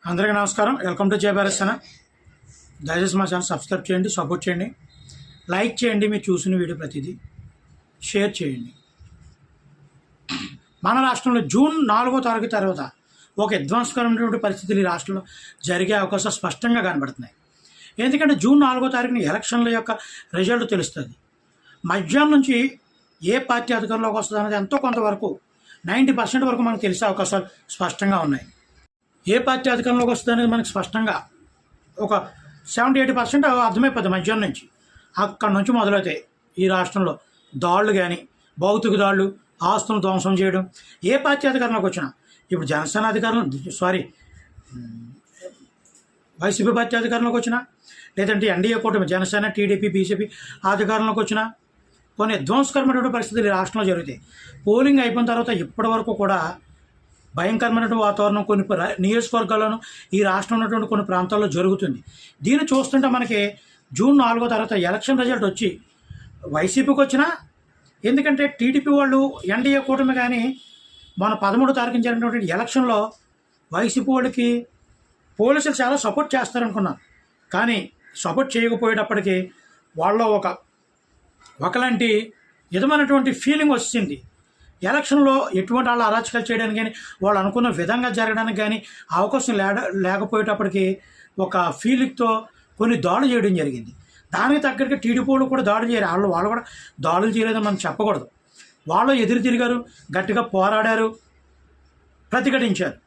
అందరికీ నమస్కారం. Welcome to Jayabharat. దయచేసి మా ఛానల్ సబ్స్క్రైబ్ చేయండి, సపోర్ట్ చేయండి, లైక్ చేయండి. మీరు చూసిన వీడియో ప్రతిదీ షేర్ చేయండి. మన రాష్ట్రంలో జూన్ 4వ తారీఖు తర్వాత ఒక విధ్వంసకరమైనటువంటి పరిస్థితులు ఈ రాష్ట్రంలో జరిగే అవకాశాలు స్పష్టంగా కనబడుతున్నాయి. ఎందుకంటే జూన్ 4వ తారీఖున ఎలక్షన్ల యొక్క రిజల్ట్ తెలుస్తుంది. మధ్యాహ్నం నుంచి ఏ పార్టీ అధికారంలోకి వస్తుంది అనేది ఎంతో కొంతవరకు 90% వరకు మనకు తెలిసే అవకాశాలు స్పష్టంగా ఉన్నాయి. ఏ పార్టీ అధికారంలోకి వస్తుంది అనేది మనకు స్పష్టంగా ఒక 70-80% అర్థమైపోతుంది. మధ్యాహ్నం నుంచి అక్కడి నుంచి మొదలవుతాయి ఈ రాష్ట్రంలో దాడులు కానీ, భౌతిక దాడులు, ఆస్తులను ధ్వంసం చేయడం. ఏ పార్టీ అధికారంలోకి వచ్చినా, ఇప్పుడు జనసేన వైసీపీ పార్టీ అధికారంలోకి వచ్చినా, లేదంటే ఎన్డీఏ కూటమి జనసేన, టీడీపీ, బీజేపీ అధికారంలోకి వచ్చినా కొన్ని విధ్వంసకరమైనటువంటి పరిస్థితులు ఈ రాష్ట్రంలో జరుగుతాయి. పోలింగ్ అయిపోయిన తర్వాత ఇప్పటి వరకు కూడా భయంకరమైనటువంటి వాతావరణం కొన్ని నియోజకవర్గాల్లోనూ ఈ రాష్ట్రంలో ఉన్నటువంటి కొన్ని ప్రాంతాల్లో జరుగుతుంది. దీన్ని చూస్తుంటే మనకి జూన్ 4వ తర్వాత ఎలక్షన్ రిజల్ట్ వచ్చి వైసీపీకి వచ్చినా, ఎందుకంటే టీడీపీ వాళ్ళు ఎన్డీఏ కూటమి కానీ మన 13వ తారీఖున జరిగినటువంటి ఎలక్షన్లో వైసీపీ వాళ్ళకి పోలీసులు చాలా సపోర్ట్ చేస్తారనుకున్నాను. కానీ సపోర్ట్ చేయకపోయేటప్పటికీ వాళ్ళలో ఒకలాంటి విధమైనటువంటి ఫీలింగ్ వచ్చింది. ఎలక్షన్లో ఎటువంటి వాళ్ళు అరాచకాలు చేయడానికి కానీ, వాళ్ళు అనుకున్న విధంగా జరగడానికి కానీ అవకాశం లేకపోయేటప్పటికి ఒక ఫీలింగ్తో కొన్ని దాడులు చేయడం జరిగింది. దానికి తగ్గట్టుగా టీడీపీ వాళ్ళు కూడా దాడులు చేయరు. వాళ్ళు కూడా దాడులు చేయలేదని మనం చెప్పకూడదు. వాళ్ళు ఎదురు తిరిగారు, గట్టిగా పోరాడారు, ప్రతిఘటించారు.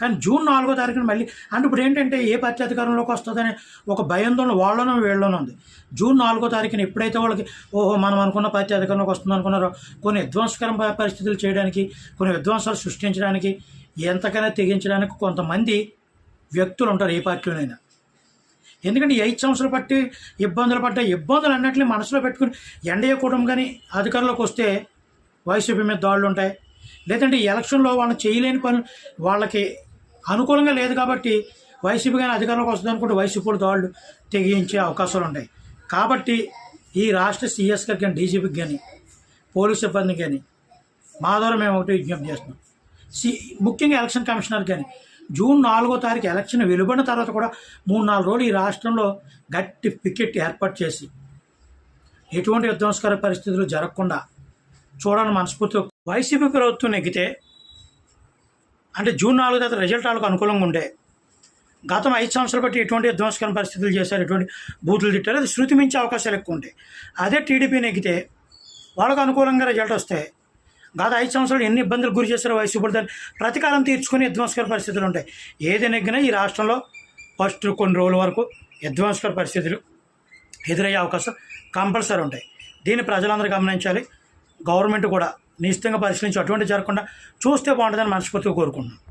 కానీ జూన్ 4వ తారీఖున మళ్ళీ అంటే ఇప్పుడు ఏంటంటే ఏ పార్టీ అధికారంలోకి వస్తుందనే ఒక భయాందోళన వాళ్ళలోనూ వీళ్ళలోనూ ఉంది. జూన్ 4వ తారీఖున ఎప్పుడైతే వాళ్ళకి మనం అనుకున్న పార్టీ అధికారంలోకి వస్తుంది అనుకున్నారో, కొన్ని విధ్వంసకర పరిస్థితులు చేయడానికి, కొన్ని విధ్వంసాలు సృష్టించడానికి, ఎంతకైనా తెగించడానికి కొంతమంది వ్యక్తులు ఉంటారు ఏ పార్టీలోనైనా. ఎందుకంటే 5 సంవత్సరాలు పట్టి ఇబ్బందులు అన్నింటినీ మనసులో పెట్టుకుని ఎన్డీఏ కూటమి కానీ అధికారంలోకి వస్తే వైసీపీ మీద దాడులు ఉంటాయి. లేదంటే ఎలక్షన్లో వాళ్ళని చేయలేని పనులు వాళ్ళకి అనుకూలంగా లేదు కాబట్టి వైసీపీ కానీ అధికారంలోకి వస్తుంది అనుకుంటే వైసీపీ దాడులు తెగించే అవకాశాలు ఉంటాయి. కాబట్టి ఈ రాష్ట్ర సీఎస్ గారికి కానీ, డీజీపీకి కానీ, పోలీస్ సిబ్బందికి కానీ మా ద్వారా మేము ఒకటి విజ్ఞప్తి చేస్తున్నాం. ముఖ్యంగా ఎలక్షన్ కమిషనర్ కానీ జూన్ 4వ తారీఖు ఎలక్షన్ వెలువడిన తర్వాత కూడా 3-4 రోజులు ఈ రాష్ట్రంలో గట్టి పికెట్ ఏర్పాటు చేసి ఎటువంటి విధ్వంసకర పరిస్థితులు జరగకుండా చూడాలని మనస్ఫూర్తిగా. వైసీపీ ప్రభుత్వం నెగ్గితే అంటే జూన్ 4వ తర్వాత రిజల్ట్ వాళ్ళకు అనుకూలంగా ఉండే, గతం 5 సంవత్సరాలు బట్టి ఎటువంటి విధ్వంసకర పరిస్థితులు చేశారు, ఎటువంటి బూతులు తిట్టారు, అది శృతి మించే అవకాశాలు ఎక్కువ ఉంటాయి. అదే టీడీపీ నెగ్గితే వాళ్ళకు అనుకూలంగా రిజల్ట్ వస్తాయి. గత 5 సంవత్సరాలు ఎన్ని ఇబ్బందులు గురి చేశారో వైసీపీ దాన్ని ప్రతీకారం తీర్చుకుని విధ్వంసకర పరిస్థితులు ఉంటాయి. ఏది నెగ్గినా ఈ రాష్ట్రంలో ఫస్ట్ కొన్ని రోజుల వరకు విధ్వంసకర పరిస్థితులు ఎదురయ్యే అవకాశం కంపల్సరీ ఉంటాయి. దీన్ని ప్రజలందరూ గమనించాలి. గవర్నమెంట్ కూడా నిశ్చితంగా పరిశీలించి అటువంటి జరగకుండా చూస్తే బాగుంటుందని మనస్ఫూర్తిగా కోరుకుంటున్నాను.